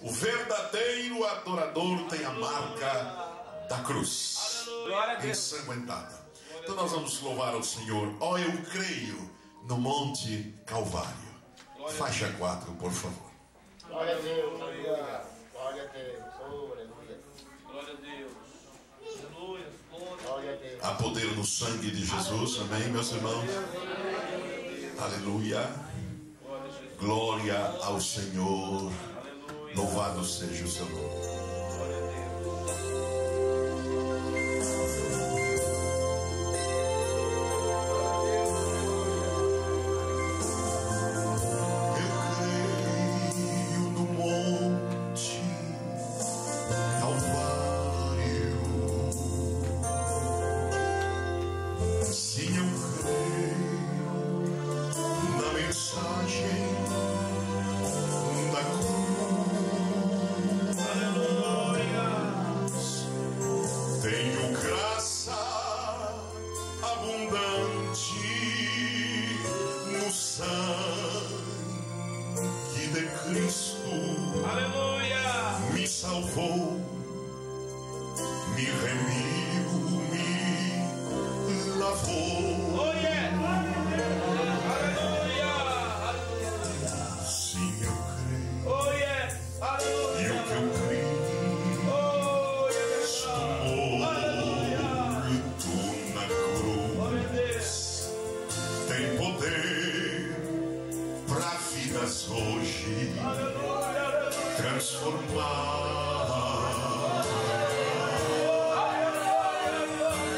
O verdadeiro adorador tem a marca da cruz ensanguentada. Então nós vamos louvar ao Senhor. Ó, eu creio no Monte Calvário. Faixa 4, por favor. Glória a Deus, aleluia. Glória a Deus, aleluia. Glória a Deus. Aleluia. Glória a Deus. Há poder no sangue de Jesus, amém, meus irmãos? Aleluia. Glória ao Senhor. Louvado seja o seu nome.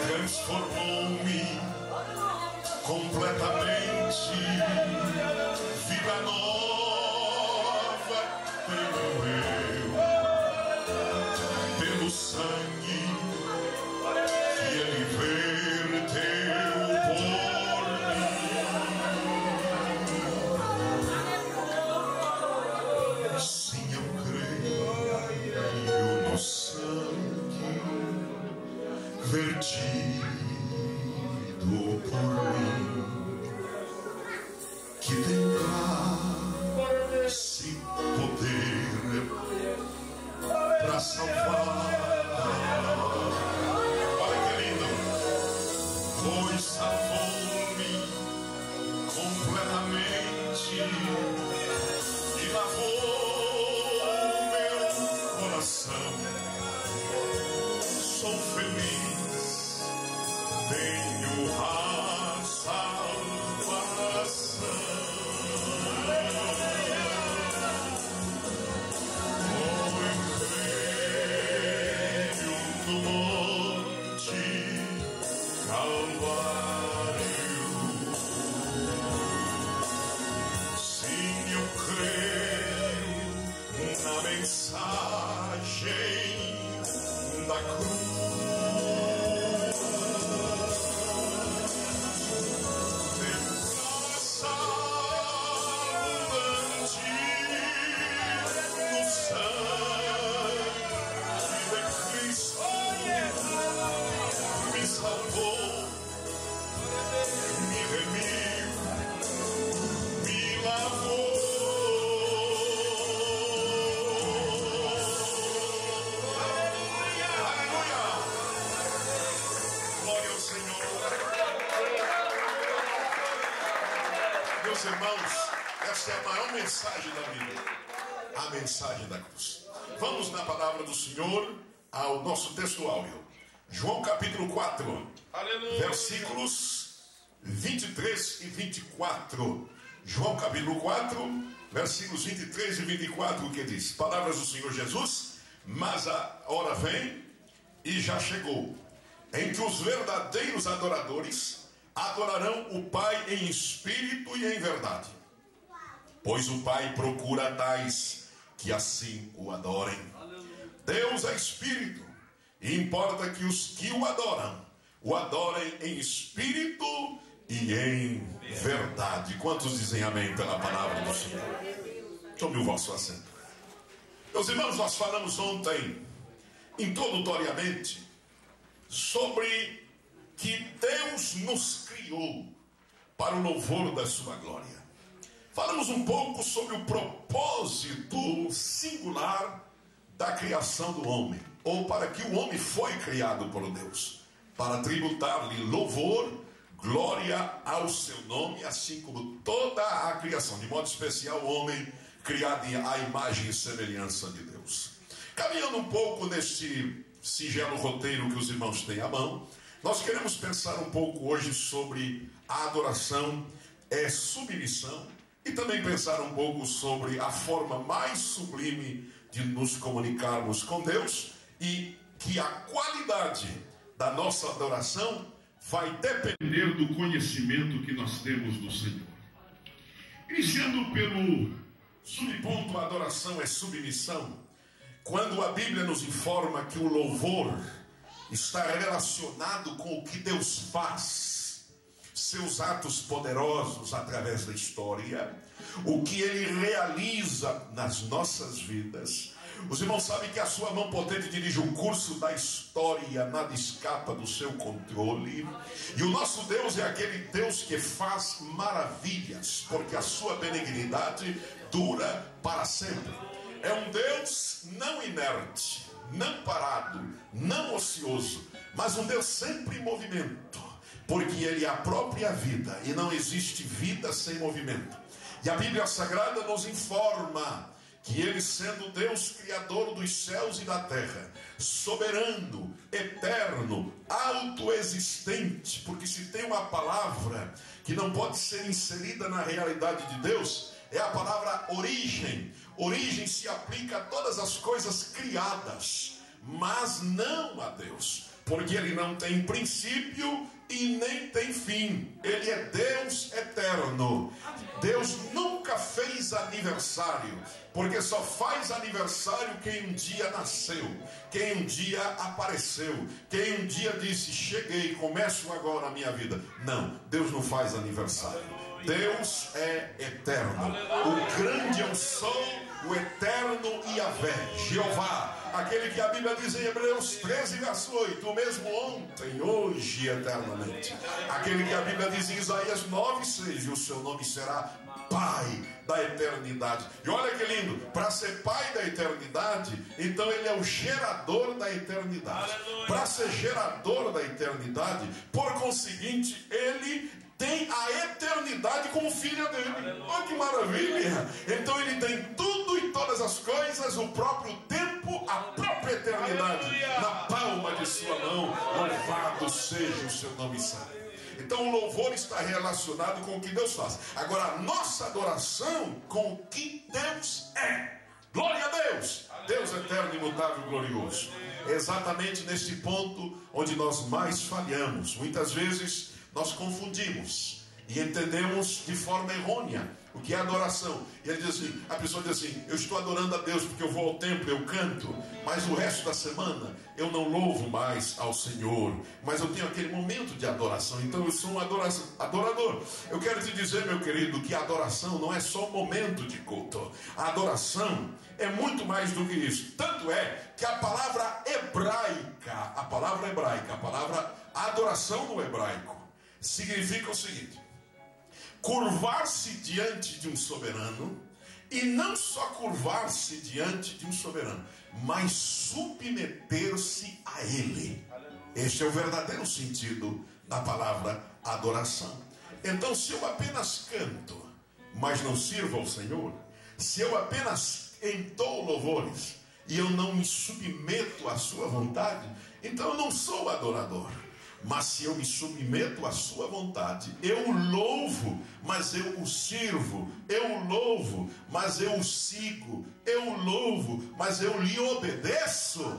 Transformou-me completamente. Vida nova tenho eu, pelo sangue que Ele verteu por mim. Sim, eu creio no sangue vertido por mim, que tem graça e poder para salvar. Olha que lindo! Pois salvou-me completamente e lavou meu coração. Sou feliz, tenho a salvação. Oh, eu creio no Monte Calvário. Sim, eu creio na mensagem da cruz. Me salvou, me remiu, me lavou. Aleluia, aleluia. Glória ao Senhor. Meus irmãos, esta é a maior mensagem da Bíblia, a mensagem da cruz. Vamos na palavra do Senhor ao nosso texto áureo. João capítulo 4, aleluia, versículos 23 e 24. João capítulo 4, versículos 23 e 24, que diz: palavras do Senhor Jesus. Mas a hora vem e já chegou, em que os verdadeiros adoradores adorarão o Pai em espírito e em verdade, pois o Pai procura tais que assim o adorem. Deus é espírito, e importa que os que o adorem em espírito e em verdade. Quantos dizem amém pela palavra do Senhor? Tome o vosso assento. Meus irmãos, nós falamos ontem introdutoriamente sobre que Deus nos criou para o louvor da sua glória. falamos um pouco sobre o propósito singular da criação do homem, ou para que o homem foi criado por Deus, para tributar-lhe louvor, glória ao seu nome, assim como toda a criação, de modo especial o homem criado à imagem e semelhança de Deus. Caminhando um pouco neste singelo roteiro que os irmãos têm à mão, nós queremos pensar um pouco hoje sobre a adoração, submissão, e também pensar um pouco sobre a forma mais sublime de nos comunicarmos com Deus, e que a qualidade da nossa adoração vai depender do conhecimento que nós temos do Senhor. Iniciando pelo subponto adoração é submissão, quando a Bíblia nos informa que o louvor está relacionado com o que Deus faz, seus atos poderosos através da história, o que Ele realiza nas nossas vidas. Os irmãos sabem que a sua mão potente dirige o curso da história, nada escapa do seu controle. E o nosso Deus é aquele Deus que faz maravilhas, porque a sua benignidade dura para sempre. É um Deus não inerte, não parado, não ocioso, mas um Deus sempre em movimento, porque Ele é a própria vida, e não existe vida sem movimento. E a Bíblia Sagrada nos informa que Ele, sendo Deus criador dos céus e da terra, soberano, eterno, autoexistente, porque se tem uma palavra que não pode ser inserida na realidade de Deus, é a palavra origem. Origem se aplica a todas as coisas criadas, mas não a Deus, porque Ele não tem princípio e nem tem fim. Ele é Deus eterno. Deus nunca fez aniversário, porque só faz aniversário quem um dia nasceu, quem um dia apareceu, quem um dia disse: cheguei, começo agora a minha vida. Não, Deus não faz aniversário. Deus é eterno. O grande eu sou, o eterno Yahvé, Jeová, aquele que a Bíblia diz em Hebreus 13, verso 8, o mesmo ontem, hoje e eternamente. Aquele que a Bíblia diz em Isaías 9, 6, e o seu nome será Pai da eternidade. E olha que lindo, para ser Pai da eternidade, então Ele é o gerador da eternidade. Para ser gerador da eternidade, por conseguinte, Ele tem a eternidade como filha dele. Olha que maravilha! Então Ele tem tudo e todas as coisas, o próprio tempo, a própria eternidade, na palma de sua mão. Louvado seja o seu nome santo. Então o louvor está relacionado com o que Deus faz. Agora a nossa adoração com o que Deus é. Glória a Deus! Deus eterno, imutável, glorioso. É exatamente neste ponto onde nós mais falhamos. Muitas vezes nós confundimos e entendemos de forma errônea o que é adoração. E ele diz assim, a pessoa diz assim: eu estou adorando a Deus porque eu vou ao templo, eu canto, mas o resto da semana eu não louvo mais ao Senhor, mas eu tenho aquele momento de adoração, então eu sou um adorador. Eu quero te dizer, meu querido, que a adoração não é só um momento de culto. A adoração é muito mais do que isso. Tanto é que a palavra hebraica, a palavra adoração no hebraico significa o seguinte: curvar-se diante de um soberano, e não só curvar-se diante de um soberano, mas submeter-se a ele. Este é o verdadeiro sentido da palavra adoração. Então, se eu apenas canto, mas não sirvo ao Senhor, se eu apenas entoo louvores e eu não me submeto à sua vontade, então eu não sou adorador. Mas se eu me submeto à sua vontade, eu o louvo, mas eu o sirvo, eu o louvo, mas eu o sigo, eu o louvo, mas eu lhe obedeço,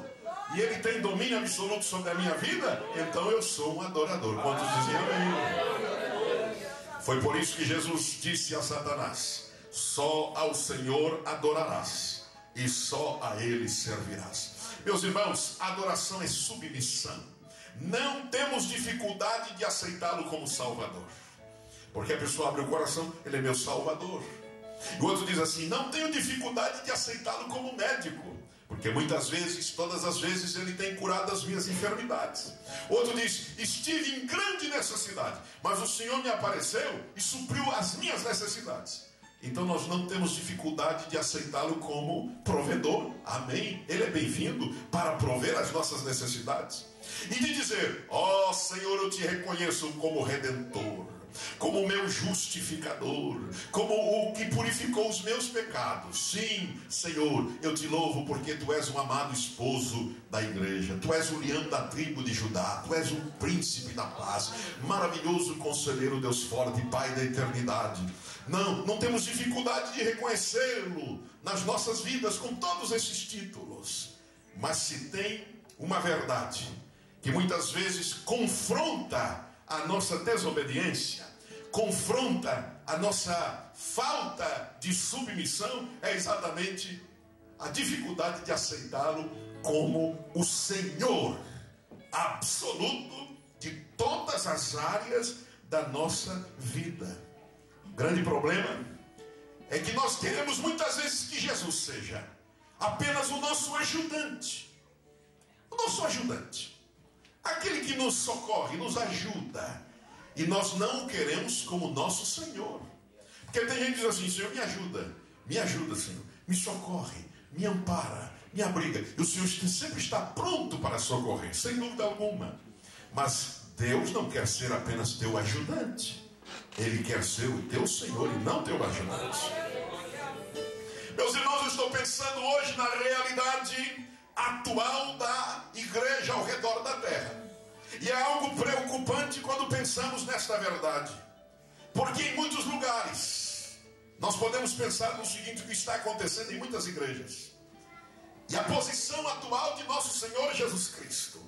e ele tem domínio absoluto sobre a minha vida, então eu sou um adorador. Quantos dizem amém? Foi por isso que Jesus disse a Satanás: só ao Senhor adorarás, e só a Ele servirás. Meus irmãos, adoração é submissão. Não temos dificuldade de aceitá-lo como Salvador, porque a pessoa abre o coração: ele é meu Salvador. E o outro diz assim: não tenho dificuldade de aceitá-lo como médico, porque muitas vezes, todas as vezes, ele tem curado as minhas enfermidades. Outro diz: estive em grande necessidade, mas o Senhor me apareceu e supriu as minhas necessidades. Então nós não temos dificuldade de aceitá-lo como provedor. Amém? Ele é bem-vindo para prover as nossas necessidades. E de dizer: ó Senhor, eu te reconheço como Redentor, como meu justificador, como o que purificou os meus pecados. Sim, Senhor, eu te louvo porque tu és um amado esposo da igreja. Tu és o leão da tribo de Judá. Tu és o príncipe da paz, maravilhoso conselheiro, Deus forte, Pai da eternidade. Não temos dificuldade de reconhecê-lo nas nossas vidas com todos esses títulos. Mas se tem uma verdade que muitas vezes confronta a nossa desobediência, confronta a nossa falta de submissão, é exatamente a dificuldade de aceitá-lo como o Senhor absoluto de todas as áreas da nossa vida. O grande problema é que nós queremos muitas vezes que Jesus seja apenas o nosso ajudante. O nosso ajudante. Aquele que nos socorre, nos ajuda. E nós não o queremos como nosso Senhor. Porque tem gente que diz assim: Senhor, me ajuda, Senhor, me socorre, me ampara, me abriga. E o Senhor sempre está pronto para socorrer, sem dúvida alguma. Mas Deus não quer ser apenas teu ajudante. Ele quer ser o teu Senhor e não teu ajudante. Meus irmãos, eu estou pensando hoje na realidade atual da igreja ao redor da terra. E é algo preocupante quando pensamos nesta verdade. Porque em muitos lugares nós podemos pensar no seguinte: o que está acontecendo em muitas igrejas. E a posição atual de nosso Senhor Jesus Cristo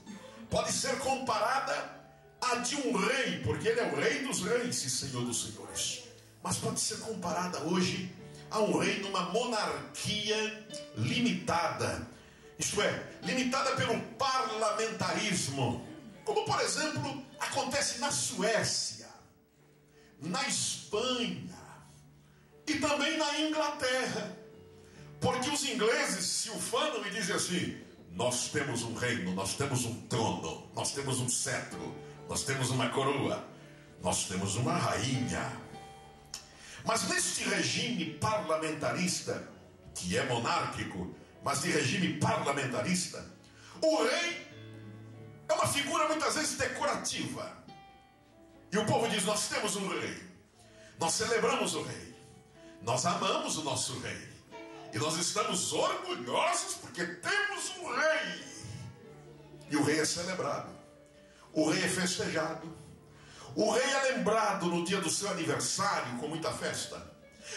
pode ser comparada à de um rei, porque Ele é o Rei dos reis e Senhor dos senhores. Mas pode ser comparada hoje a um rei numa monarquia limitada. Isto é, limitada pelo parlamentarismo. Como, por exemplo, acontece na Suécia, na Espanha e também na Inglaterra. Porque os ingleses se ufanam e dizem assim: nós temos um reino, nós temos um trono, nós temos um cetro, nós temos uma coroa, nós temos uma rainha. Mas neste regime parlamentarista, que é monárquico, mas de regime parlamentarista, o rei é uma figura muitas vezes decorativa. E o povo diz: nós temos um rei, nós celebramos o rei, nós amamos o nosso rei, e nós estamos orgulhosos porque temos um rei. E o rei é celebrado, o rei é festejado, o rei é lembrado no dia do seu aniversário com muita festa.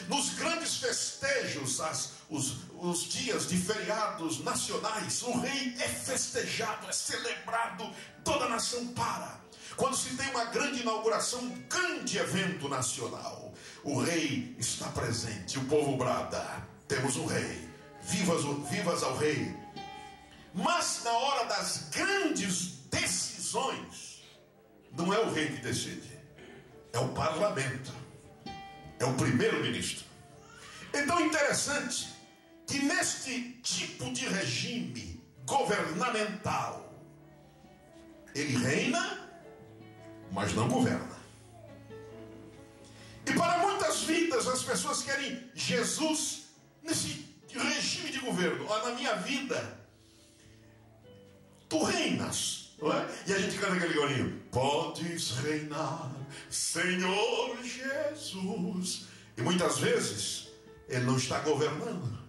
Nos grandes festejos, os dias de feriados nacionais, o rei é festejado, é celebrado, toda a nação para. Quando se tem uma grande inauguração, um grande evento nacional, o rei está presente, o povo brada: temos um rei, vivas ao rei. Mas na hora das grandes decisões, não é o rei que decide, é o parlamento, é o primeiro-ministro. Então, interessante que neste tipo de regime governamental, ele reina, mas não governa. E para muitas vidas, as pessoas querem Jesus nesse regime de governo. Na minha vida, tu reinas, não é? E a gente canta aquele corinho: podes reinar, Senhor Jesus. E muitas vezes ele não está governando.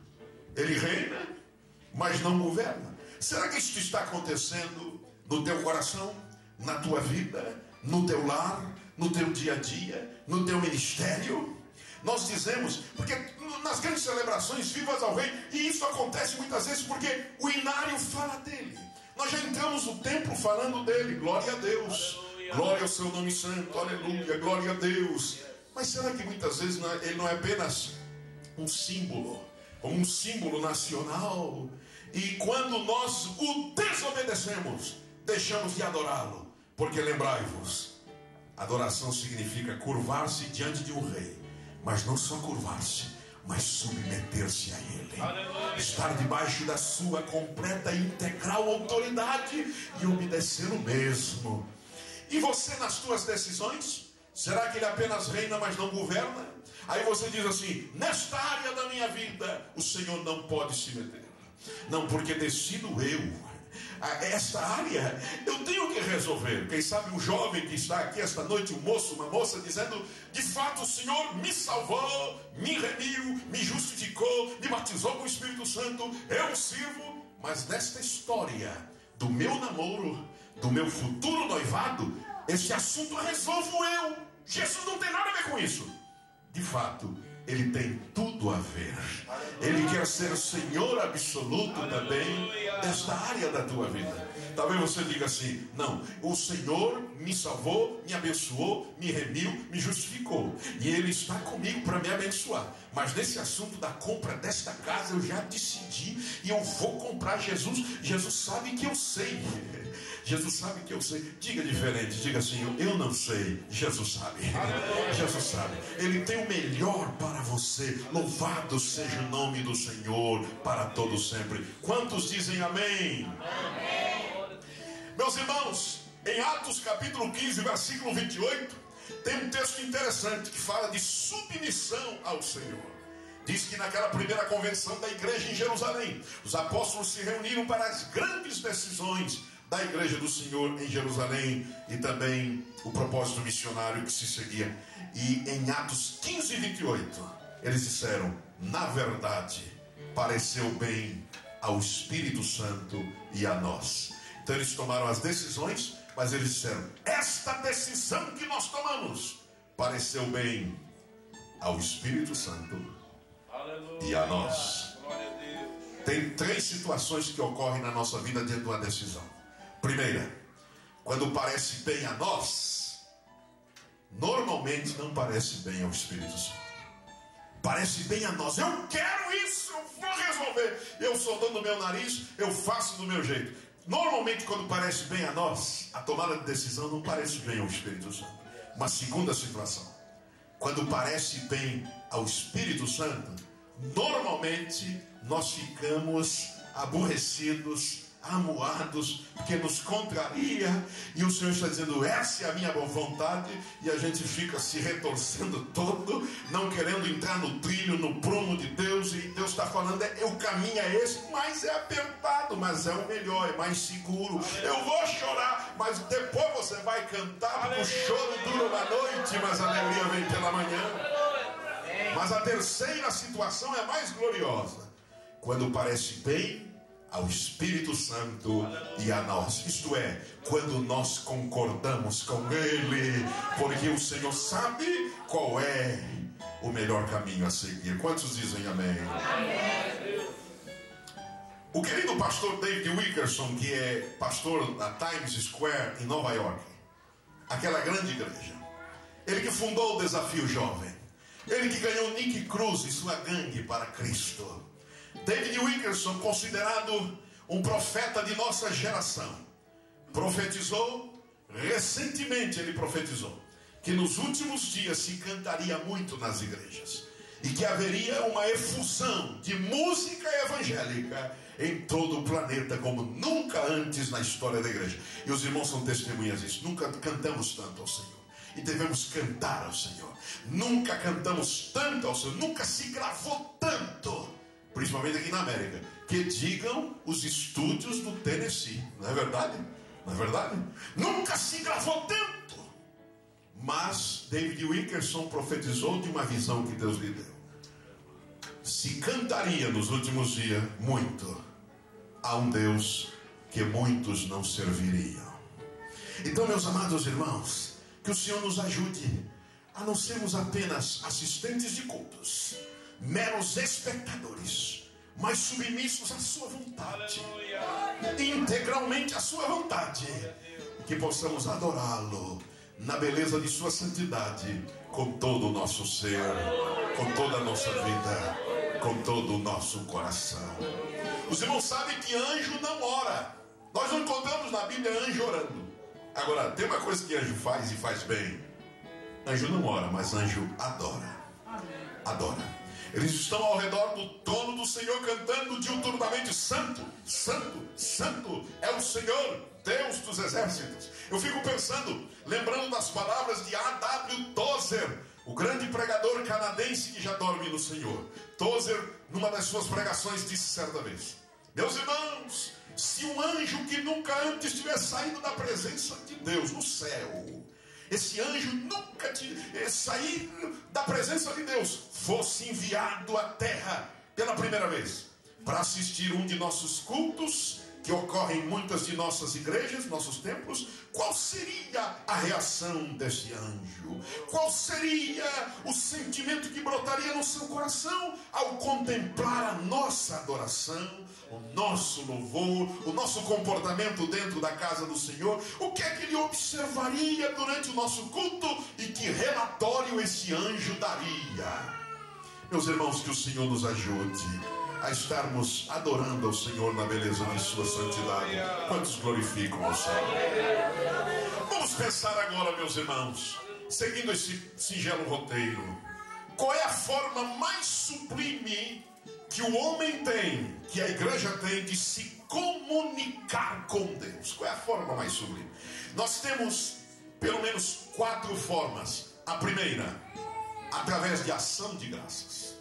Ele reina, mas não governa. Será que isso está acontecendo no teu coração, na tua vida, no teu lar, no teu dia a dia, no teu ministério? Nós dizemos, porque nas grandes celebrações, vivas ao rei, e isso acontece muitas vezes porque o inário fala dele. Nós já entramos no templo falando dele. Glória a Deus, aleluia. Glória ao seu nome santo, aleluia, glória a Deus. Mas será que muitas vezes ele não é apenas um símbolo, como um símbolo nacional? E quando nós o desobedecemos, deixamos de adorá-lo. Porque lembrai-vos, adoração significa curvar-se diante de um rei. Mas não só curvar-se, mas submeter-se a ele. Aleluia. Estar debaixo da sua completa e integral autoridade e obedecer o mesmo. E você, nas tuas decisões, Será que ele apenas reina, mas não governa? Aí você diz assim: nesta área da minha vida, o Senhor não pode se meter. Não, porque decido eu. Esta área eu tenho que resolver. Quem sabe um jovem que está aqui esta noite, um moço, uma moça, dizendo: de fato o Senhor me salvou, me remiu, me justificou, me batizou com o Espírito Santo, eu sirvo. Mas nesta história do meu namoro, do meu futuro noivado, esse assunto resolvo eu. Jesus não tem nada a ver com isso. De fato, ele tem tudo a ver. Ele quer ser o Senhor absoluto também desta área da tua vida. Talvez você diga assim: não, o Senhor me salvou, me abençoou, me remiu, me justificou, e Ele está comigo para me abençoar. Mas nesse assunto da compra desta casa eu já decidi, e eu vou comprar. Jesus sabe que eu sei. Jesus sabe que eu sei. Diga diferente, diga assim: eu não sei, Jesus sabe. Jesus sabe. Ele tem o melhor para você. Louvado seja o nome do Senhor para todos sempre. Quantos dizem amém? Amém. Meus irmãos, em Atos capítulo 15, versículo 28, tem um texto interessante que fala de submissão ao Senhor. Diz que naquela primeira convenção da igreja em Jerusalém, os apóstolos se reuniram para as grandes decisões da igreja do Senhor em Jerusalém e também o propósito missionário que se seguia. E em Atos 15, 28, eles disseram: na verdade, pareceu bem ao Espírito Santo e a nós. Então eles tomaram as decisões, mas eles disseram: esta decisão que nós tomamos pareceu bem ao Espírito Santo e a nós. Tem 3 situações que ocorrem na nossa vida diante de uma decisão. Primeira, quando parece bem a nós, normalmente não parece bem ao Espírito Santo. Parece bem a nós: eu quero isso, eu vou resolver, eu soltando o meu nariz, eu faço do meu jeito. Normalmente, quando parece bem a nós, a tomada de decisão não parece bem ao Espírito Santo. Uma segunda situação: quando parece bem ao Espírito Santo, normalmente nós ficamos aborrecidos, amuados, porque nos contraria, e o Senhor está dizendo: essa é a minha boa vontade, e a gente fica se retorcendo todo, não querendo entrar no trilho, no prumo de Deus, e Deus está falando: o caminho é esse, mas é apertado, mas é o melhor, é mais seguro. Eu vou chorar, mas depois você vai cantar, porque o choro dura uma noite, mas a alegria vem pela manhã. Mas a terceira situação é a mais gloriosa: quando parece bem ao Espírito Santo e a nós. Isto é, quando nós concordamos com Ele, porque o Senhor sabe qual é o melhor caminho a seguir. Quantos dizem amém? Amém. O querido pastor David Wilkerson, que é pastor da Times Square em Nova York, aquela grande igreja, ele que fundou o Desafio Jovem, ele que ganhou Nick Cruz e sua gangue para Cristo. David Wilkerson, considerado um profeta de nossa geração, profetizou, recentemente ele profetizou, que nos últimos dias se cantaria muito nas igrejas, e que haveria uma efusão de música evangélica em todo o planeta, como nunca antes na história da igreja. E os irmãos são testemunhas disso. Nunca cantamos tanto ao Senhor, e devemos cantar ao Senhor. Nunca cantamos tanto ao Senhor, nunca se gravou tanto, principalmente aqui na América, que digam os estúdios do Tennessee. Não é verdade? Não é verdade? Nunca se gravou tanto. Mas David Wilkerson profetizou de uma visão que Deus lhe deu. Se cantaria nos últimos dias muito a um Deus que muitos não serviriam. Então, meus amados irmãos, que o Senhor nos ajude a não sermos apenas assistentes de cultos, meros espectadores, mas submissos à sua vontade, integralmente à sua vontade, e que possamos adorá-lo na beleza de sua santidade, com todo o nosso ser, com toda a nossa vida, com todo o nosso coração. Os irmãos sabem que anjo não ora. Nós não encontramos na Bíblia anjo orando. Agora, tem uma coisa que anjo faz e faz bem: anjo não ora, mas anjo adora. Adora. Eles estão ao redor do trono do Senhor cantando diuturnamente: Santo, Santo, Santo é o Senhor, Deus dos exércitos. Eu fico pensando, lembrando das palavras de A.W. Tozer, o grande pregador canadense que já dorme no Senhor. Tozer, numa das suas pregações, disse certa vez: meus irmãos, se um anjo que nunca antes tivesse saído da presença de Deus no céu, esse anjo nunca sair da presença de Deus, fosse enviado à terra pela primeira vez para assistir um de nossos cultos, que ocorrem em muitas de nossas igrejas, nossos templos, qual seria a reação desse anjo? Qual seria o sentimento que brotaria no seu coração ao contemplar a nossa adoração, o nosso louvor, o nosso comportamento dentro da casa do Senhor? O que é que ele observaria durante o nosso culto e que relatório esse anjo daria? Meus irmãos, que o Senhor nos ajude a estarmos adorando ao Senhor na beleza de sua santidade. Quantos glorificam ao Senhor? Vamos pensar agora, meus irmãos, seguindo esse singelo roteiro, qual é a forma mais sublime que o homem tem, que a igreja tem, de se comunicar com Deus? Qual é a forma mais sublime? Nós temos pelo menos 4 formas. A primeira, através de ação de graças.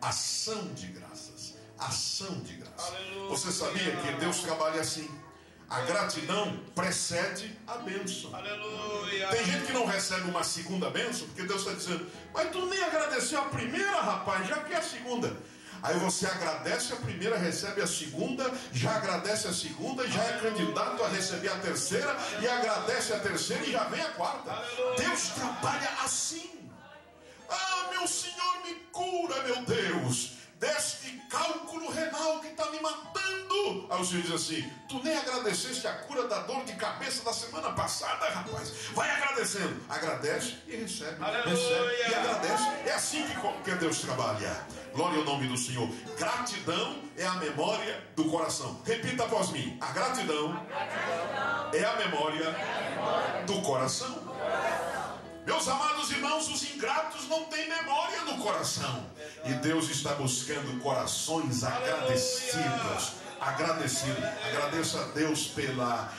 Ação de graças. Ação de graça. Aleluia. Você sabia que Deus trabalha assim? A gratidão precede a bênção. Aleluia. Tem gente que não recebe uma segunda bênção, porque Deus está dizendo: mas tu nem agradeceu a primeira, rapaz, já que é a segunda. Aí você agradece a primeira, recebe a segunda, já agradece a segunda, já é candidato a receber a terceira, e agradece a terceira e já vem a quarta. Aleluia. Deus trabalha assim. Ah, meu Senhor, me cura, meu Deus, deste cálculo renal que está me matando. Aí o Senhor diz assim: tu nem agradeceste a cura da dor de cabeça da semana passada, rapaz. Vai agradecendo. Agradece e recebe. Aleluia. Recebe e agradece. É assim que Deus trabalha. Glória ao nome do Senhor. Gratidão é a memória do coração. Repita após mim: a gratidão é a memória do coração. Meus amados irmãos, os ingratos não têm memória no coração. E Deus está buscando corações agradecidos. Agradecido. Agradeça a Deus pela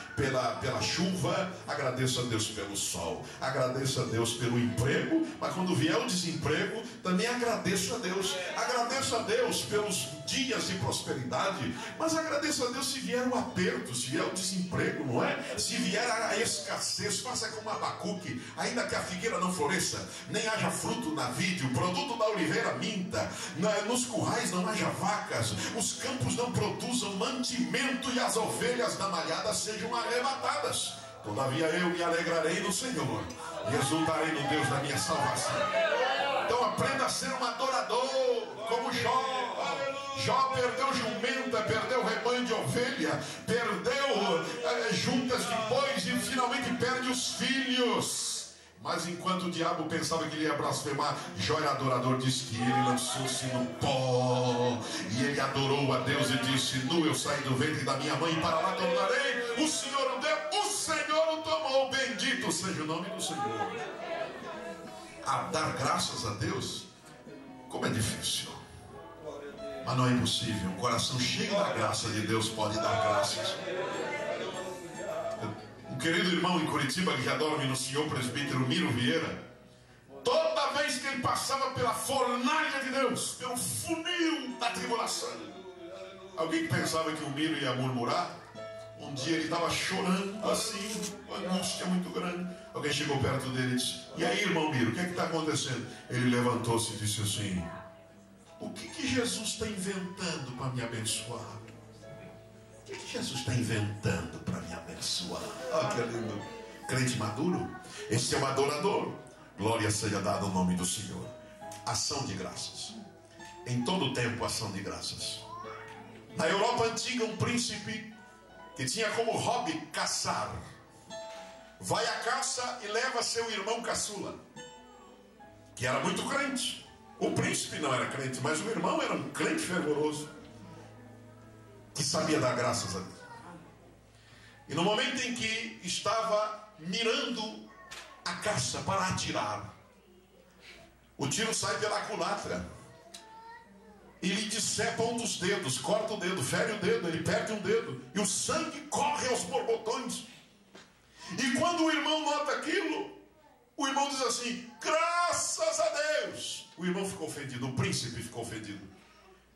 chuva, agradeça a Deus pelo sol, agradeça a Deus pelo emprego, mas quando vier o desemprego, também agradeça a Deus. Agradeça a Deus pelos dias de prosperidade, mas agradeça a Deus se vier o aperto, se vier o desemprego, não é? Se vier a escassez, faça como Abacuque: ainda que a figueira não floresça, nem haja fruto na vide, o produto da oliveira minta, nos currais não haja vacas, os campos não produzam mantimento e as ovelhas da malhada sejam arrebatadas, todavia eu me alegrarei no Senhor e exultarei no Deus da minha salvação. Então aprenda a ser um adorador, como Jó. Jó perdeu jumenta, perdeu rebanho de ovelha, perdeu juntas de bois e finalmente perde os filhos. Mas enquanto o diabo pensava que ele ia blasfemar, Jó era adorador. Diz que ele lançou-se no pó e ele adorou a Deus e disse: nu eu saí do ventre da minha mãe e para lá tornarei. O Senhor o deu, o Senhor o tomou. Bendito seja o nome do Senhor. A dar graças a Deus, como é difícil, mas não é impossível. Um coração cheio da graça de Deus pode dar graças. Um querido irmão em Curitiba, que já dorme no Senhor, presbítero Miro Vieira, toda vez que ele passava pela fornalha de Deus, pelo funil da tribulação, alguém que pensava que o Miro ia murmurar, um dia ele estava chorando assim, uma angústia muito grande. Alguém chegou perto dele e disse: e aí, irmão Miro, o que está acontecendo? Ele levantou-se e disse assim: o que Jesus está inventando para me abençoar? O que Jesus está inventando para me abençoar? Ah, que lindo. Crente maduro, esse é o adorador. Glória seja dada ao nome do Senhor. Ação de graças. Em todo tempo, ação de graças. Na Europa antiga, um príncipe que tinha como hobby caçar, vai à caça e leva seu irmão caçula, que era muito crente. O príncipe não era crente, mas o irmão era um crente fervoroso, que sabia dar graças a Deus. E no momento em que estava mirando a caça para atirar, o tiro sai pela culatra e lhe decepa um dos dedos, corta o dedo, fere o dedo, ele perde um dedo, e o sangue corre aos borbotões. E quando o irmão nota aquilo, o irmão diz assim: graças a Deus. O irmão ficou ofendido, o príncipe ficou ofendido.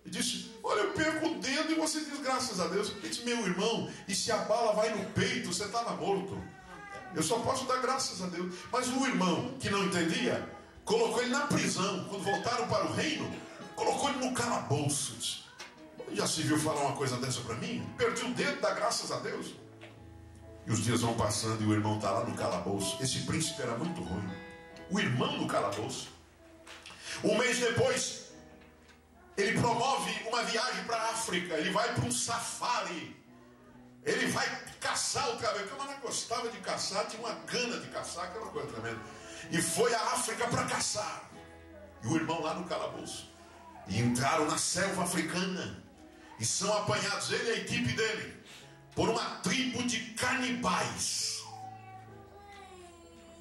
E disse: olha, eu perco o dedo e você diz graças a Deus. Ele disse: meu irmão, e se a bala vai no peito, você estava morto. Eu só posso dar graças a Deus. Mas o irmão, que não entendia, colocou ele na prisão. Quando voltaram para o reino, colocou ele no calabouço. Já se viu falar uma coisa dessa para mim? Perdi o dedo, dá graças a Deus. E os dias vão passando e o irmão está lá no calabouço. Esse príncipe era muito ruim. O irmão no calabouço. Um mês depois, ele promove uma viagem para a África. Ele vai para um safari. Ele vai caçar o cabelo. O camarada gostava de caçar, tinha uma gana de caçar, aquela coisa tremenda. E foi à África para caçar. E o irmão lá no calabouço. E entraram na selva africana. E são apanhados, ele e a equipe dele, por uma tribo de canibais.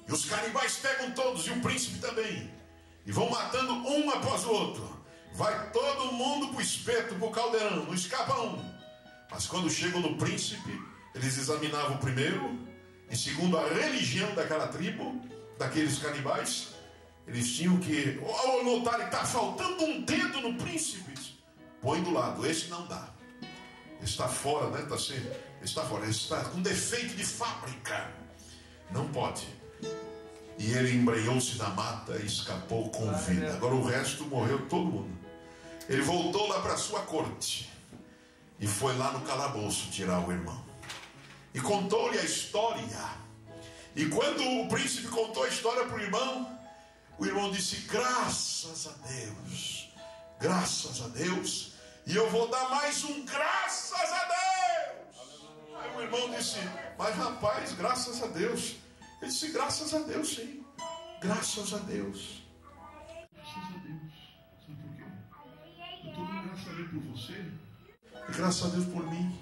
E os canibais pegam todos, e o príncipe também. E vão matando um após o outro. Vai todo mundo para o espeto, para o caldeirão, não escapa um. Mas quando chegam no príncipe, eles examinavam primeiro, e segundo a religião daquela tribo, daqueles canibais, eles tinham que, ao notar que está faltando um dedo no príncipe, põe do lado, esse não dá. Está fora, né? Está fora, está com defeito de fábrica. Não pode. E ele embrenhou-se na mata e escapou com vida. Agora o resto morreu todo mundo. Ele voltou lá para a sua corte. E foi lá no calabouço tirar o irmão. E contou-lhe a história. E quando o príncipe contou a história para o irmão disse: graças a Deus. Graças a Deus. E eu vou dar mais um graças a Deus. Aí o irmão disse: mas rapaz, graças a Deus. Ele disse: graças a Deus, sim. Graças a Deus. Graças a Deus. Sabe por quê? Eu estou dando graças a Deus por você. E graças a Deus por mim.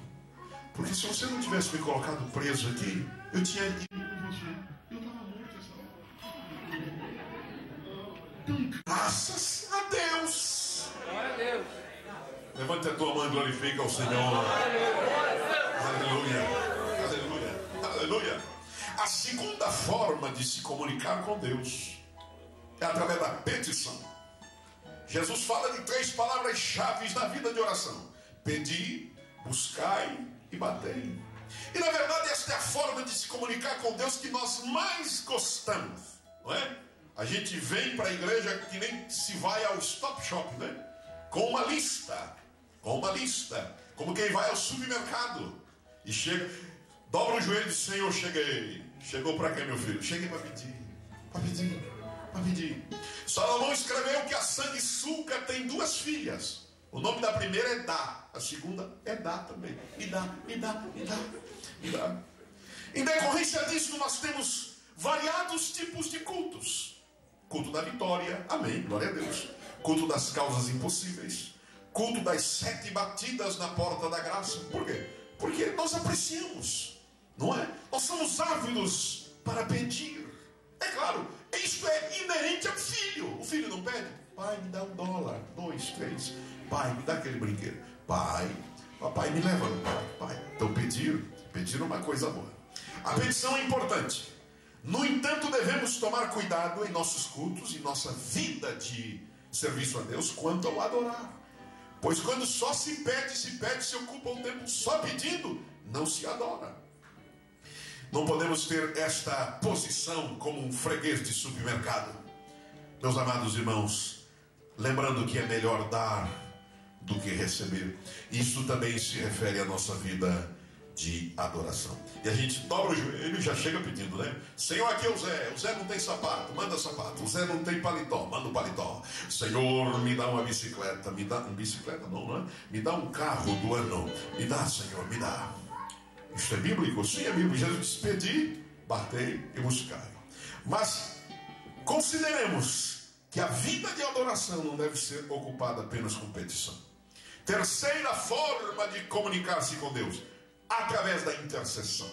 Porque se você não tivesse me colocado preso aqui, eu tinha ido com você. Eu estava morto essa hora. Então, graças a Deus. Glória a Deus. Levante a tua mão e glorifica ao Senhor. Aleluia. Aleluia. Aleluia. A segunda forma de se comunicar com Deus é através da petição. Jesus fala de 3 palavras-chave na vida de oração: pedi, buscai e batei. E na verdade esta é a forma de se comunicar com Deus que nós mais gostamos, não é? A gente vem para a igreja que nem se vai ao stop shop, né? Com uma lista, como quem vai ao supermercado e chega, dobra o joelho e diz: Senhor, cheguei. Chegou para quê, meu filho? Cheguei para pedir. Salomão escreveu que a sanguessuga tem 2 filhas. O nome da primeira é Dá, a segunda é Dá também. E dá. Em decorrência disso, nós temos variados tipos de cultos. Culto da vitória, amém, glória a Deus. Culto das causas impossíveis. Culto das 7 batidas na porta da graça. Por quê? Porque nós apreciamos, não é? Nós somos ávidos para pedir. É claro, isso é inerente ao filho. O filho não pede: pai, me dá $1, 2, 3. Pai, me dá aquele brinquedo. Pai, papai, me leva no pai. Então pedir é uma coisa boa. A petição é importante. No entanto, devemos tomar cuidado em nossos cultos e nossa vida de serviço a Deus quanto ao adorar. Pois quando só se pede, se ocupa o tempo só pedindo, não se adora. Não podemos ter esta posição como um freguês de supermercado. Meus amados irmãos, lembrando que é melhor dar do que receber. Isso também se refere à nossa vida de adoração. E a gente dobra o joelho e já chega pedindo, né? Senhor, aqui é o Zé. O Zé não tem sapato, manda sapato. O Zé não tem paletó, manda um paletó. Senhor, me dá uma bicicleta. Me dá uma bicicleta, não é? Me dá um carro do ano. Me dá, Senhor, me dá. Isso é bíblico? Sim, é bíblico. Jesus disse: pedi, batei e buscai. Mas consideremos que a vida de adoração não deve ser ocupada apenas com petição. Terceira forma de comunicar-se com Deus: através da intercessão.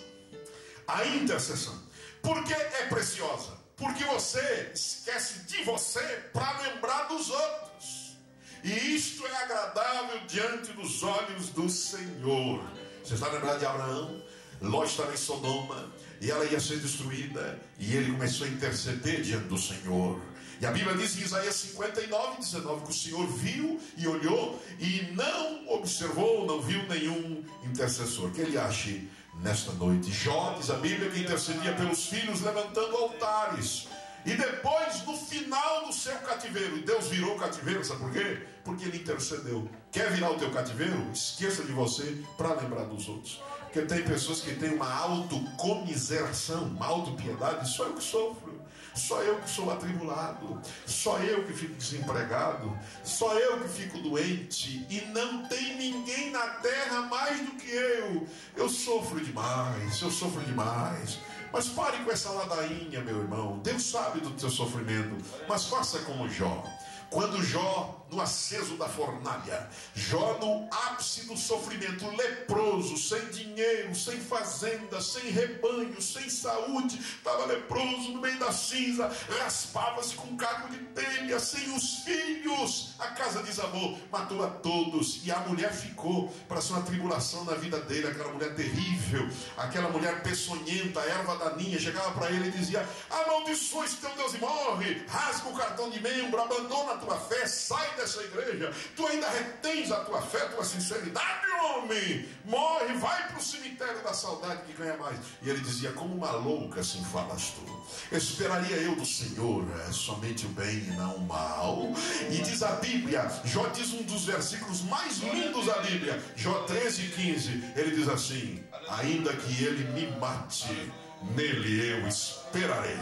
A intercessão. Por que é preciosa? Porque você esquece de você para lembrar dos outros. e isto é agradável diante dos olhos do Senhor. Você está lembrado de Abraão? Ló estava em Sodoma e ela ia ser destruída, e ele começou a interceder diante do Senhor. E a Bíblia diz em Isaías 59:19 que o Senhor viu e olhou e não observou, não viu nenhum intercessor. Que ele ache nesta noite. Jó, diz a Bíblia, que intercedia pelos filhos levantando altares. E depois, no final do seu cativeiro, Deus virou o cativeiro, sabe por quê? Porque ele intercedeu. Quer virar o teu cativeiro? Esqueça de você para lembrar dos outros. Porque tem pessoas que têm uma autocomiseração, uma autopiedade. Só eu que sofro, só eu que sou atribulado, só eu que fico desempregado, só eu que fico doente, e não tem ninguém na terra mais do que eu. Eu sofro demais, eu sofro demais. Mas pare com essa ladainha, meu irmão. Deus sabe do teu sofrimento, mas faça como Jó. Quando Jó, no aceso da fornalha, Jó no ápice do sofrimento, leproso, sem dinheiro, sem fazenda, sem rebanho, sem saúde, estava leproso no meio da cinza, raspava-se com um caco de telha, sem os filhos, a casa desabou, matou a todos, e a mulher ficou para ser uma tribulação na vida dele, aquela mulher terrível, aquela mulher peçonhenta, erva daninha, chegava para ele e dizia: amaldiçoe teu Deus e morre, rasga o cartão de membro, abandona a tua fé, sai dessa igreja, tu ainda retens a tua fé, a tua sinceridade, homem, morre, vai para o cemitério da saudade que ganha mais. E ele dizia: como uma louca assim falas tu, esperaria eu do Senhor somente o bem e não o mal. E diz a Bíblia, Jó diz um dos versículos mais lindos da Bíblia, Jó 13:15, ele diz assim: ainda que ele me mate, nele eu esperarei.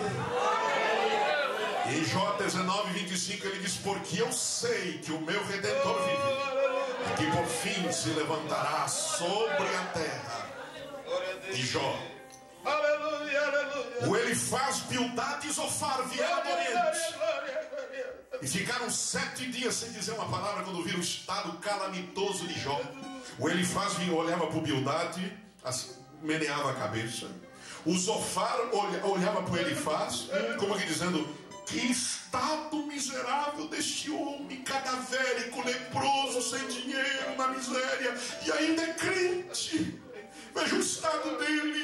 Em Jó 19:25 ele diz: porque eu sei que o meu Redentor vive, e que por fim se levantará sobre a terra. E Jó, o Elifaz, Bildade e Zofar vieram do Oriente e ficaram 7 dias sem dizer uma palavra quando viram o estado calamitoso de Jó. O Elifaz olhava para o Bildade, meneava a cabeça. O Zofar olhava para o Elifaz, como que dizendo: que estado miserável deste homem, cadavérico, leproso, sem dinheiro, na miséria, e ainda é crente. Veja o estado dele.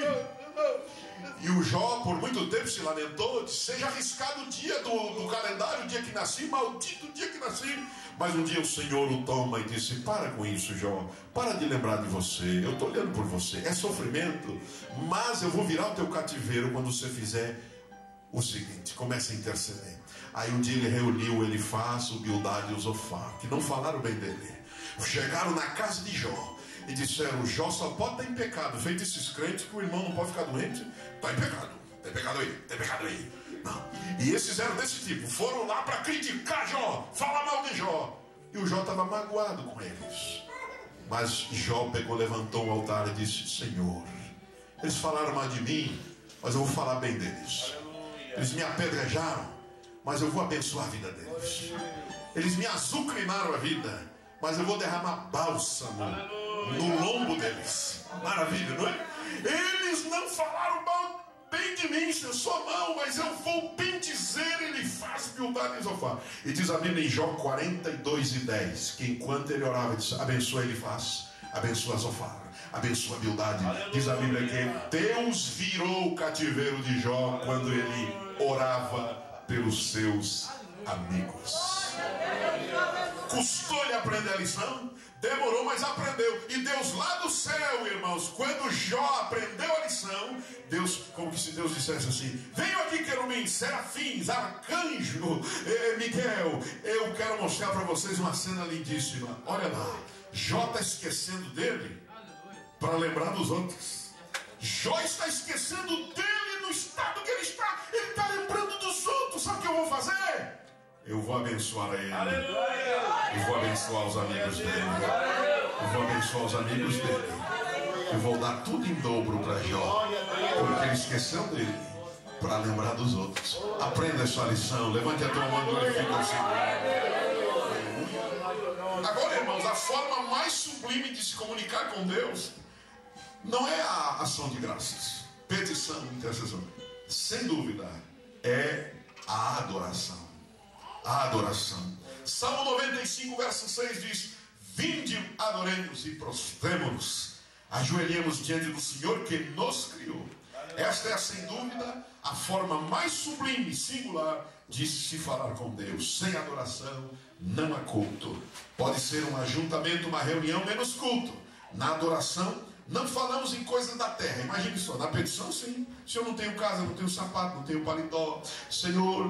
E o Jó por muito tempo se lamentou, disse: seja arriscado o dia do calendário, o dia que nasci, maldito o dia que nasci. Mas um dia o Senhor o toma e disse: para com isso, Jó, para de lembrar de você, eu estou olhando por você, é sofrimento, mas eu vou virar o teu cativeiro quando você fizer o seguinte, começa a interceder. Aí um dia ele reuniu o Elifaz, o Bildade e o Zofar, que não falaram bem dele. Chegaram na casa de Jó e disseram: Jó só pode estar em pecado, feito esses crentes que o irmão não pode ficar doente. Está em pecado, tem pecado aí, tem pecado aí. Não. E esses eram desse tipo, foram lá para criticar Jó, falar mal de Jó. E o Jó estava magoado com eles. Mas Jó pegou, levantou o altar e disse: Senhor, eles falaram mal de mim, mas eu vou falar bem deles. Eles me apedrejaram, mas eu vou abençoar a vida deles. Eles me azucrinaram a vida, mas eu vou derramar bálsamo no lombo deles. Maravilha, não é? Eles não falaram mal bem de mim, eu sou mau, mas eu vou bendizer Elifaz, Bildade e Zofar. E diz a Bíblia em Jó 42:10, que enquanto ele orava, ele disse: abençoa Elifaz, abençoa Zofar, abençoa Bildade. Diz a Bíblia que Deus virou o cativeiro de Jó quando ele orava pelos seus amigos. Custou-lhe aprender a lição? Demorou, mas aprendeu. E Deus lá do céu, irmãos, quando Jó aprendeu a lição, Deus, como se Deus dissesse assim: venham aqui, querubins, serafins, arcanjo, Miguel, eu quero mostrar para vocês uma cena lindíssima. Olha lá, Jó está esquecendo dele para lembrar dos outros. Jó está esquecendo dele no estado que ele está. Ele está lembrando dos outros. Sabe o que eu vou fazer? Eu vou abençoar ele. Eu vou abençoar os amigos dele. Eu vou abençoar os amigos dele. Eu vou dar tudo em dobro para Jó, porque ele esqueceu dele para lembrar dos outros. Aprenda essa lição. Levante a tua mão e glorifique o Senhor. Agora, irmãos, a forma mais sublime de se comunicar com Deus não é a ação de graças, petição, intercessão. Sem dúvida, é a adoração. a adoração. Salmo 95, verso 6 diz: vinde, adoremos e prostremo-nos, ajoelhemos diante do Senhor que nos criou. Esta é, sem dúvida, a forma mais sublime e singular de se falar com Deus. Sem adoração não há culto. Pode ser um ajuntamento, uma reunião, menos culto. Na adoração não falamos em coisas da terra. Imagine só, na petição sim. Senhor, não tenho casa, não tenho sapato, não tenho paletó. Senhor,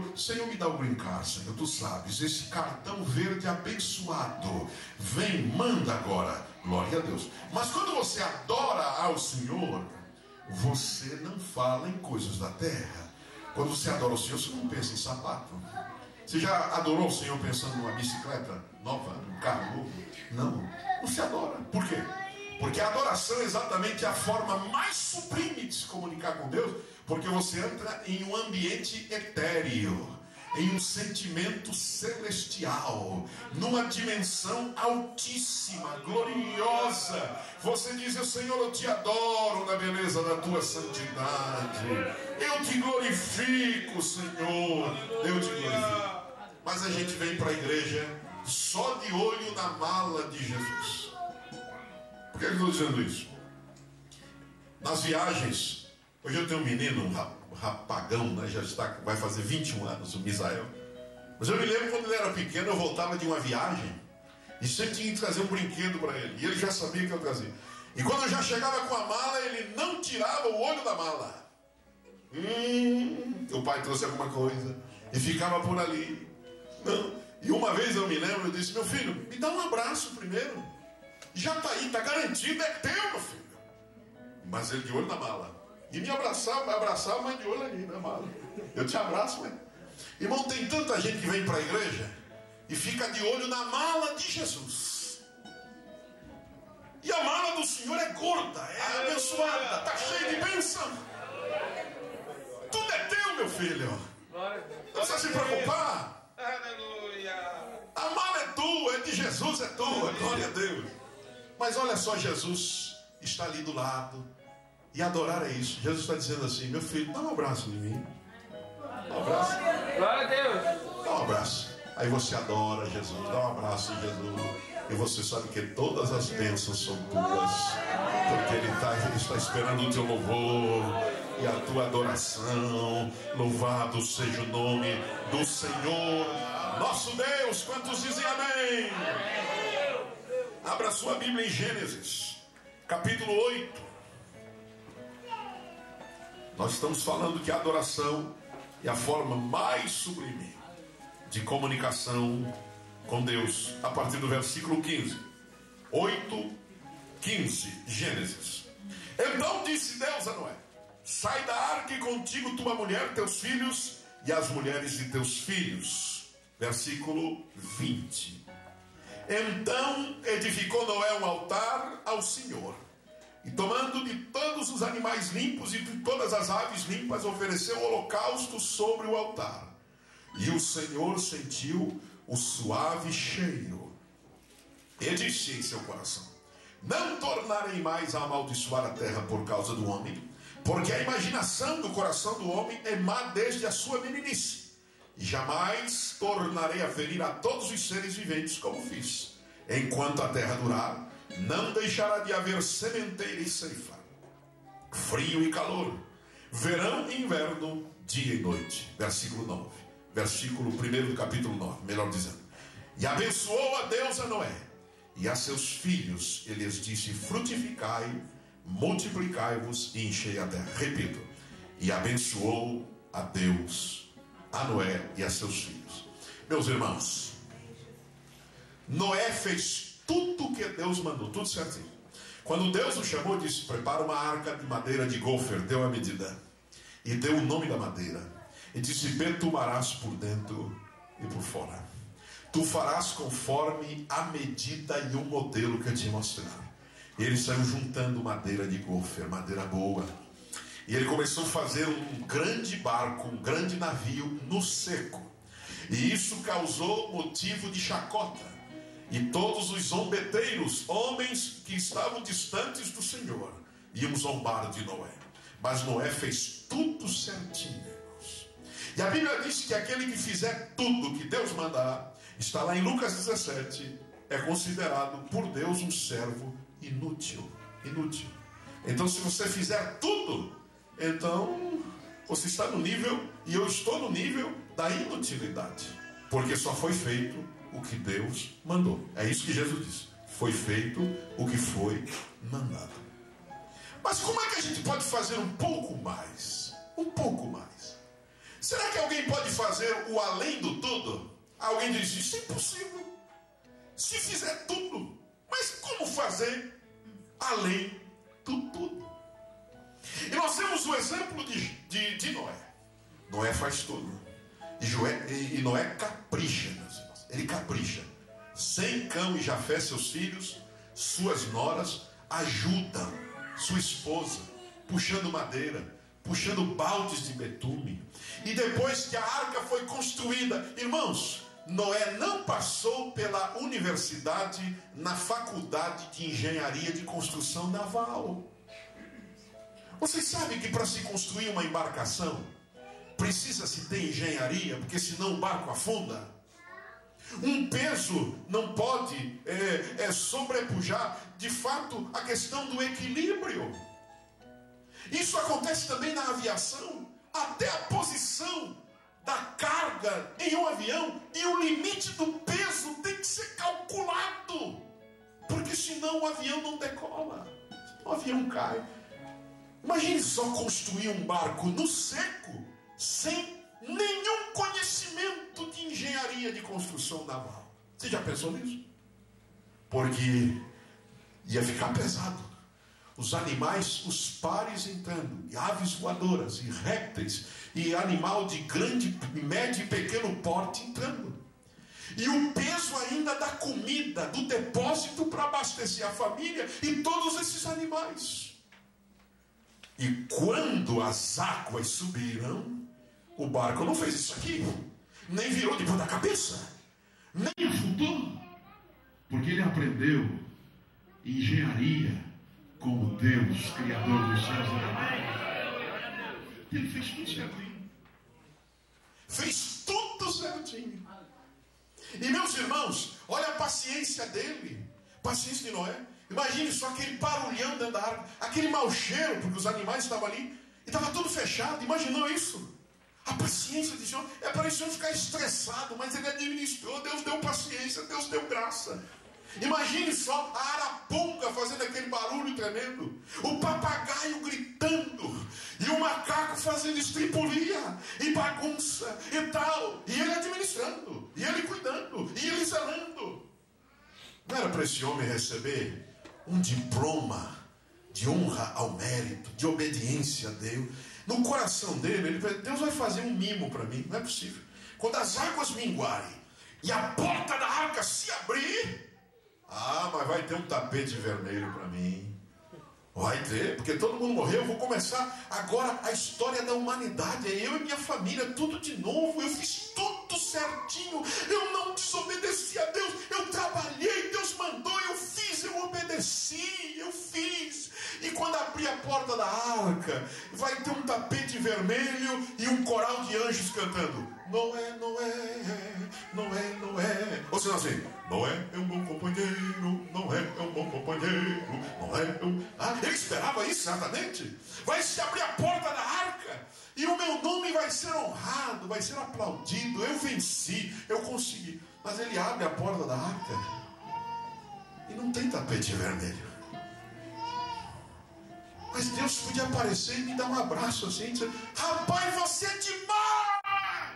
me dá o green card, Senhor, tu sabes, esse cartão verde abençoado. Vem, manda agora. Glória a Deus. Mas quando você adora ao Senhor, você não fala em coisas da terra. Quando você adora o Senhor, você não pensa em sapato. Você já adorou o Senhor pensando numa bicicleta nova, num carro novo? Não se adora. Por quê? Porque a adoração é exatamente a forma mais sublime de se comunicar com Deus, porque você entra em um ambiente etéreo, em um sentimento celestial, numa dimensão altíssima, gloriosa. Você diz: Senhor, eu te adoro na beleza da tua santidade, eu te glorifico, Senhor, eu te glorifico. Mas a gente vem para a igreja só de olho na mala de Jesus. Por que eu estou dizendo isso? Nas viagens, hoje eu tenho um menino, um rapagão, né, vai fazer 21 anos, o Misael. Mas eu me lembro quando ele era pequeno, eu voltava de uma viagem e sempre tinha que trazer um brinquedo para ele. E ele já sabia que eu trazia. E quando eu já chegava com a mala, ele não tirava o olho da mala. O pai trouxe alguma coisa e ficava por ali. Não. E uma vez eu me lembro, eu disse: meu filho, me dá um abraço primeiro. Já está aí, está garantido, é teu, meu filho. Mas ele de olho na mala. E me abraçava, mas de olho ali na mala. Eu te abraço, mas... Irmão, tem tanta gente que vem para a igreja e fica de olho na mala de Jesus. E a mala do Senhor é gorda, é abençoada, está cheia de bênção. Tudo é teu, meu filho. Não precisa se preocupar. A mala é tua, é de Jesus, é tua. Glória a Deus. Mas olha só, Jesus está ali do lado. E adorar é isso. Jesus está dizendo assim: meu filho, dá um abraço em mim. Dá um abraço. Glória a Deus. Dá um abraço. Aí você adora Jesus, dá um abraço em Jesus. E você sabe que todas as bênçãos são tuas. Porque Ele está esperando o teu louvor e a tua adoração. Louvado seja o nome do Senhor nosso Deus. Quantos dizem amém? Abra sua Bíblia em Gênesis, capítulo 8. Nós estamos falando que a adoração é a forma mais sublime de comunicação com Deus. A partir do versículo 15. 8:15, Gênesis. Então disse Deus a Noé: sai da arca e contigo tua mulher, teus filhos e as mulheres de teus filhos. Versículo 20. Então edificou Noé um altar ao Senhor, e tomando de todos os animais limpos e de todas as aves limpas, ofereceu holocausto sobre o altar. E o Senhor sentiu o suave cheiro, e disse em seu coração: não tornarei mais a amaldiçoar a terra por causa do homem, porque a imaginação do coração do homem é má desde a sua meninice. E jamais tornarei a ferir a todos os seres viventes como fiz. Enquanto a terra durar, não deixará de haver sementeira e ceifa, frio e calor, verão e inverno, dia e noite. Versículo 9. Versículo 1 do capítulo 9, melhor dizendo. E abençoou a Deus a Noé e a seus filhos. Ele lhes disse: frutificai, multiplicai-vos e enchei a terra. Repito. E abençoou a Deus a Noé e a seus filhos. Meus irmãos, Noé fez tudo o que Deus mandou, tudo certinho. Quando Deus o chamou, disse: prepara uma arca de madeira de gofer, deu a medida e deu o nome da madeira, e disse: betumarás por dentro e por fora. Tu farás conforme a medida e o modelo que eu te mostrar. E ele saiu juntando madeira de gofer, madeira boa. E ele começou a fazer um grande barco, um grande navio no seco. E isso causou motivo de chacota. E todos os zombeteiros, homens que estavam distantes do Senhor, iam zombar de Noé. Mas Noé fez tudo certinho, irmãos. E a Bíblia diz que aquele que fizer tudo que Deus mandar, está lá em Lucas 17, é considerado por Deus um servo inútil. Inútil. Então, se você fizer tudo, então você está no nível, e eu estou no nível da inutilidade. Porque só foi feito o que Deus mandou. É isso que Jesus disse. Foi feito o que foi mandado. Mas como é que a gente pode fazer um pouco mais? Um pouco mais. Será que alguém pode fazer o além do tudo? Alguém diz, isso é impossível. Se fizer tudo. Mas como fazer além do tudo? E nós temos o exemplo de Noé. Noé faz tudo. E Noé capricha, meus irmãos. Ele capricha. Sem Cão e Jafé, seus filhos, suas noras, ajudam sua esposa, puxando madeira, puxando baldes de betume. E depois que a arca foi construída, irmãos, Noé não passou pela universidade, na faculdade de engenharia de construção naval. Vocês sabem que para se construir uma embarcação, precisa-se ter engenharia, porque senão o barco afunda. Um peso não pode sobrepujar, de fato, a questão do equilíbrio. Isso acontece também na aviação. Até a posição da carga em um avião e o limite do peso tem que ser calculado, porque senão o avião não decola, o avião cai. Imagine só construir um barco no seco, sem nenhum conhecimento de engenharia de construção naval. Você já pensou nisso? Porque ia ficar pesado. Os animais, os pares entrando, e aves voadoras, e répteis, e animal de grande, médio e pequeno porte entrando. E o peso ainda da comida, do depósito para abastecer a família e todos esses animais. E quando as águas subiram, o barco não fez isso aqui, nem virou de ponta cabeça, nem afundou, porque ele aprendeu engenharia como Deus, Criador dos céus e da terra. Ele fez tudo certinho. Fez tudo certinho. E meus irmãos, olha a paciência dele, paciência de Noé. Imagine só aquele barulhão dentro da água, aquele mau cheiro, porque os animais estavam ali, e estava tudo fechado. Imaginou isso? A paciência de Senhor, para o Senhor ficar estressado, mas ele administrou, Deus deu paciência, Deus deu graça. Imagine só a araponga fazendo aquele barulho tremendo, o papagaio gritando, e o macaco fazendo estripulia, e bagunça, e tal, e ele administrando, e ele cuidando, e ele zelando. Não era para esse homem receber um diploma de honra ao mérito, de obediência a Deus? No coração dele, ele pensa, Deus vai fazer um mimo para mim. Não é possível. Quando as águas minguarem e a porta da arca se abrir, mas vai ter um tapete vermelho para mim. Vai ter, porque todo mundo morreu. Eu vou começar agora a história da humanidade. É eu e minha família, tudo de novo. Eu fiz tudo certinho. Eu não desobedeci a Deus. Eu trabalhei, Deus mandou, eu fiz, eu obedeci, eu fiz. E quando abrir a porta da arca, vai ter um tapete vermelho e um coral de anjos cantando: Noé, Noé, Noé, Noé. Ou seja, assim, Noé é um bom companheiro, Noé é um bom companheiro, Noé é um... ele esperava isso, certamente. Vai se abrir a porta da arca e o meu nome vai ser honrado, vai ser aplaudido. Eu venci, eu consegui. Mas ele abre a porta da arca e não tem tapete vermelho. Mas Deus podia aparecer e me dar um abraço assim, e dizer: rapaz, você é demais!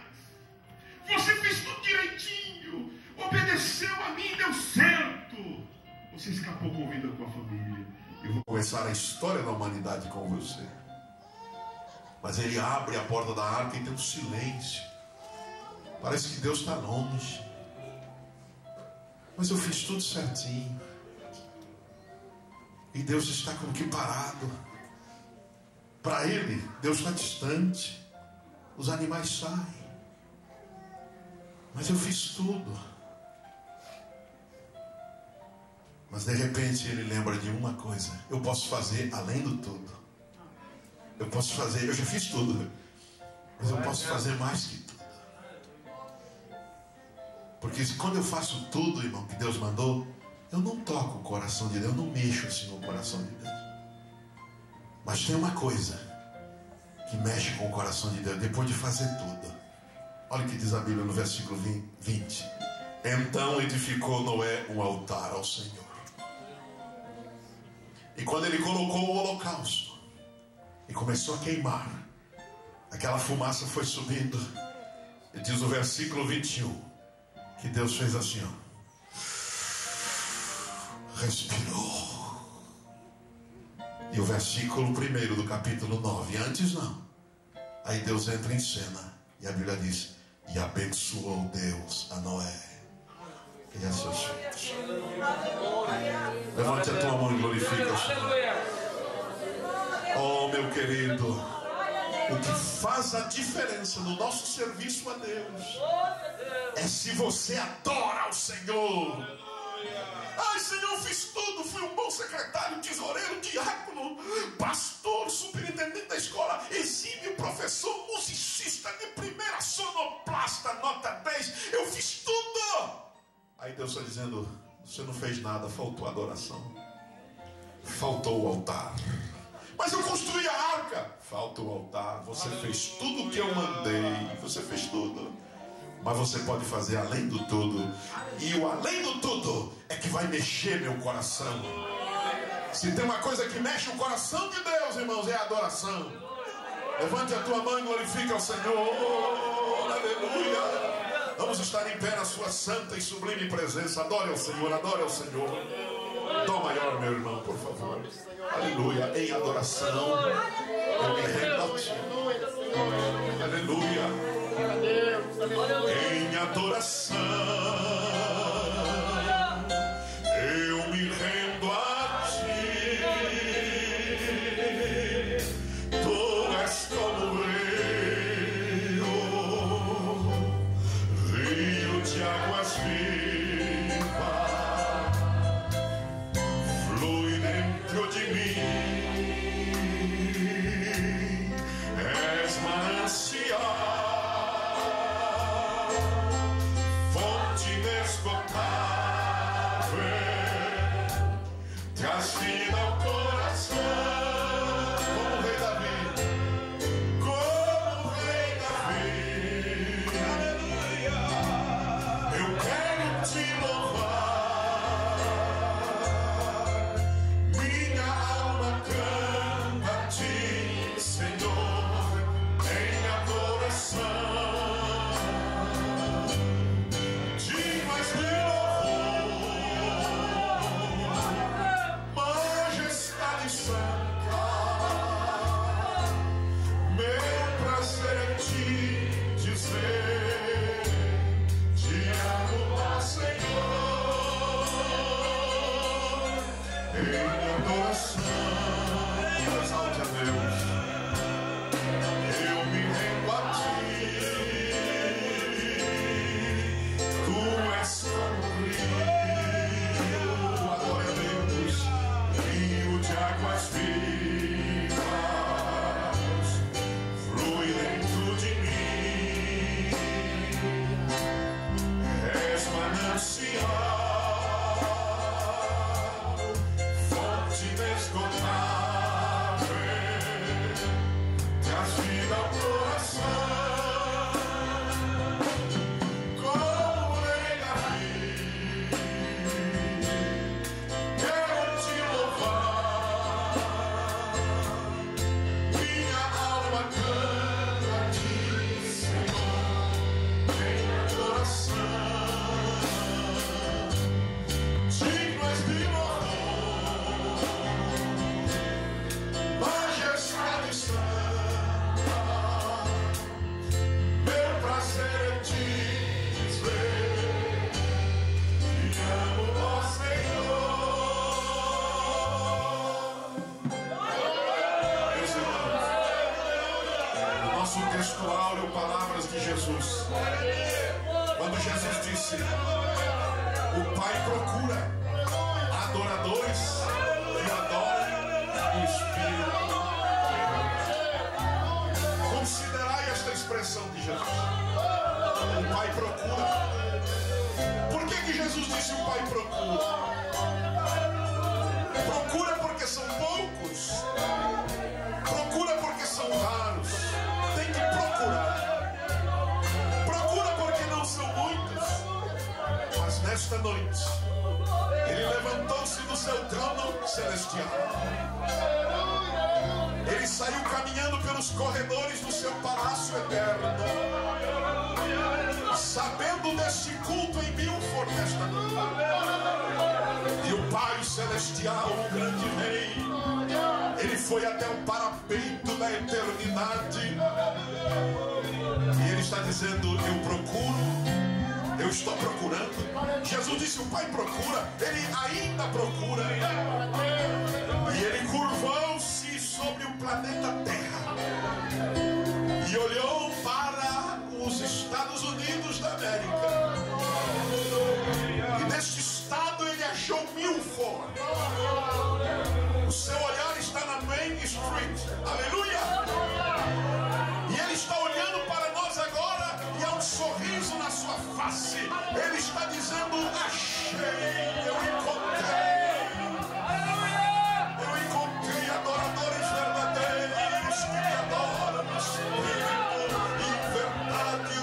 Você fez tudo direitinho, obedeceu a mim, deu certo. Você escapou com vida com a família. Eu vou começar a história da humanidade com você. Mas ele abre a porta da arca e tem um silêncio. Parece que Deus está longe. Mas eu fiz tudo certinho. E Deus está como que parado. Para ele, Deus está distante. Os animais saem. Mas eu fiz tudo. Mas de repente ele lembra de uma coisa: eu posso fazer além do tudo. Eu posso fazer, eu já fiz tudo. Mas eu posso fazer mais que tudo. Porque quando eu faço tudo, irmão, que Deus mandou, eu não toco o coração de Deus, eu não mexo assim no coração de Deus. Mas tem uma coisa que mexe com o coração de Deus, depois de fazer tudo. Olha o que diz a Bíblia no versículo 20. Então edificou Noé um altar ao Senhor. E quando ele colocou o holocausto e começou a queimar, aquela fumaça foi subindo. E diz o versículo 21 que Deus fez assim, ó. Respirou. E o versículo 1 do capítulo 9, antes não. Aí Deus entra em cena e a Bíblia diz: e abençoou Deus a Noé e a seus filhos. Levante a tua mão e glorifica o Senhor. Oh, meu querido, o que faz a diferença no nosso serviço a Deus é se você adora ao Senhor. Ai, Senhor, eu fiz tudo, fui um bom secretário, tesoureiro, diácono, pastor, superintendente da escola, exímio, professor, musicista de primeira, sonoplasta, nota 10, eu fiz tudo. Aí Deus está dizendo: você não fez nada, faltou adoração, faltou o altar. Mas eu construí a arca, falta o altar. Você fez tudo o que eu mandei, você fez tudo. Mas você pode fazer além do tudo. E o além do tudo é que vai mexer meu coração. Se tem uma coisa que mexe o coração de Deus, irmãos, é a adoração. Levante a tua mão e glorifica ao Senhor. Aleluia. Vamos estar em pé na sua santa e sublime presença. Adore ao Senhor, adore ao Senhor. Dó maior, meu irmão, por favor. Aleluia. Em adoração eu me rendo a ti. Aleluia. Em adoração eu me rendo a ti. Tu és como rio de águas vivas, flui dentro de mim. És manancial, traz vida ao coração, como o rei Davi, como o rei Davi. Aleluia. Eu quero te louvar, minha alma canta a ti, Senhor, em adoração. Quando Jesus disse: o Pai procura adoradores que adorem em espírito. Considerai esta expressão. corredores do seu palácio eterno, sabendo deste culto em Milford nesta noite. E o Pai Celestial, o grande Rei, Ele foi até o parapeito da eternidade, e Ele está dizendo: eu procuro, eu estou procurando. Jesus disse: o Pai procura, Ele ainda procura. E Ele curvou-se sobre o planeta Terra e olhou para os Estados Unidos da América. E neste estado Ele achou Milford. O seu olhar está na Main Street. Aleluia! E Ele está olhando para nós agora, e há um sorriso na sua face. Ele está dizendo: achei, eu encontrei. Eu encontrei adoradores verdadeiros que me adoram no Espírito e verdade.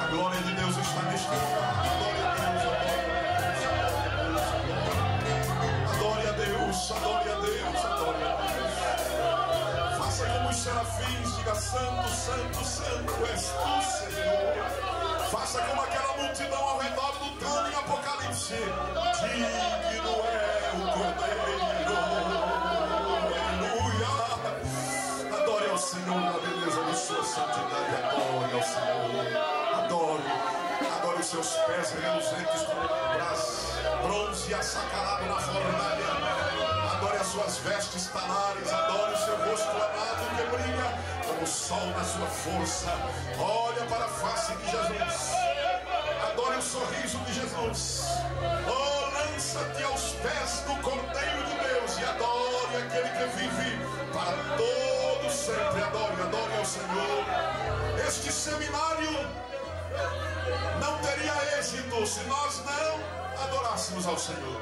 A glória de Deus está neste lugar. Adore a Deus, adore a Deus, adore a Deus. Faça como os serafins, diga: santo, santo, santo és tu, Senhor. Faça como aquela multidão ao redor do trono em Apocalipse: digno é o Cordeiro. Aleluia. Adore ao Senhor na beleza de sua santidade. Adore ao Senhor. Adore os seus pés reluzentes como bronze açacarado na fornalha. Adore as suas vestes talares. Adore o seu rosto amado que brilha como o sol na sua força. Olha para a face de Jesus. Adore o sorriso de Jesus. Oh, lança-te aos pés do Cordeiro de Deus e adore aquele que vive para todo sempre. Adore, adore ao Senhor. Este seminário não teria êxito se nós não adorássemos ao Senhor.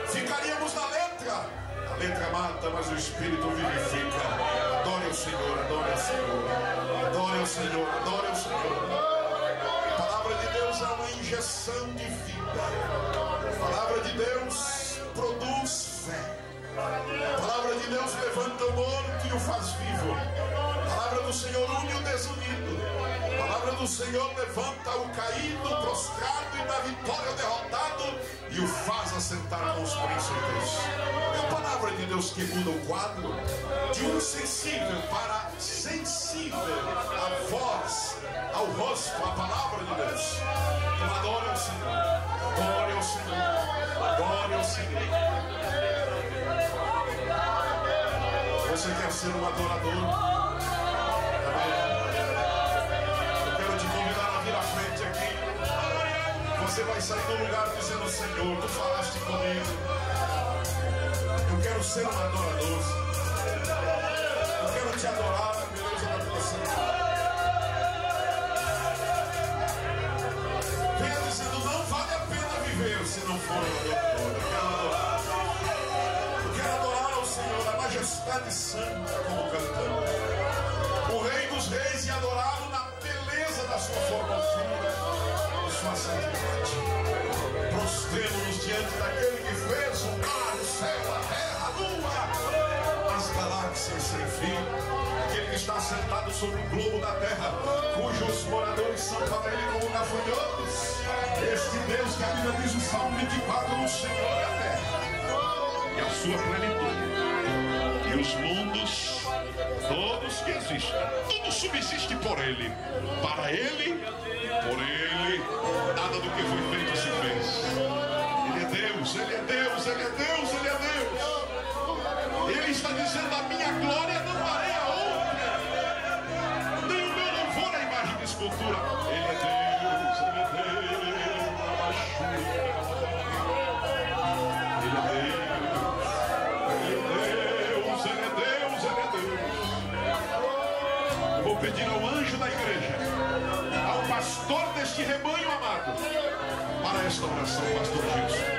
Ficaríamos na letra. A letra mata, mas o Espírito vivifica. Adore ao Senhor, adore ao Senhor. Adore ao Senhor, adore ao Senhor. A palavra de Deus é uma injeção de vida. A palavra de Deus produz fé. A palavra de Deus levanta o morto e o faz vivo. A palavra do Senhor une o desunido. A palavra do Senhor levanta o caído, prostrado, e dá vitória ao derrotado e o faz assentar com os príncipes. É a palavra de Deus que muda o quadro de um sensível para sensível à voz, ao rosto, à palavra de Deus. Então adore ao Senhor, adore ao Senhor, adore ao Senhor. Você quer ser um adorador? Você vai sair do lugar dizendo: Senhor, tu falaste comigo. Eu quero ser um adorador. Eu quero te adorar na beleza da tua santidade. Venha dizendo: não vale a pena viver se não for um adorador. Eu quero adorar. Eu quero adorar ao Senhor, a majestade santa, como cantamos. O Rei dos Reis, e adorá-lo na beleza da sua formosura, sua santidade. Prostremos-nos diante daquele que fez o mar, o céu, a terra, a lua, as galáxias sem fim. Aquele que está sentado sobre o globo da terra, cujos moradores são para ele como gafanhotos. Este Deus que a Bíblia diz, o Salmo 24, o Senhor é a terra e a sua plenitude, e os mundos todos que existem. Tudo subsiste por ele, para ele, por ele, nada do que foi feito se fez. Ele é Deus, ele é Deus, ele é Deus, ele é Deus. Ele está dizendo: a minha glória não darei a outra, nem o meu louvor à imagem de escultura. Ele é Deus, ele é Deus. Ele é Deus, ele é Deus, ele é Deus. Eu vou pedir ao anjo da igreja, ao pastor deste rebanho amado, para esta oração, pastor Gilson.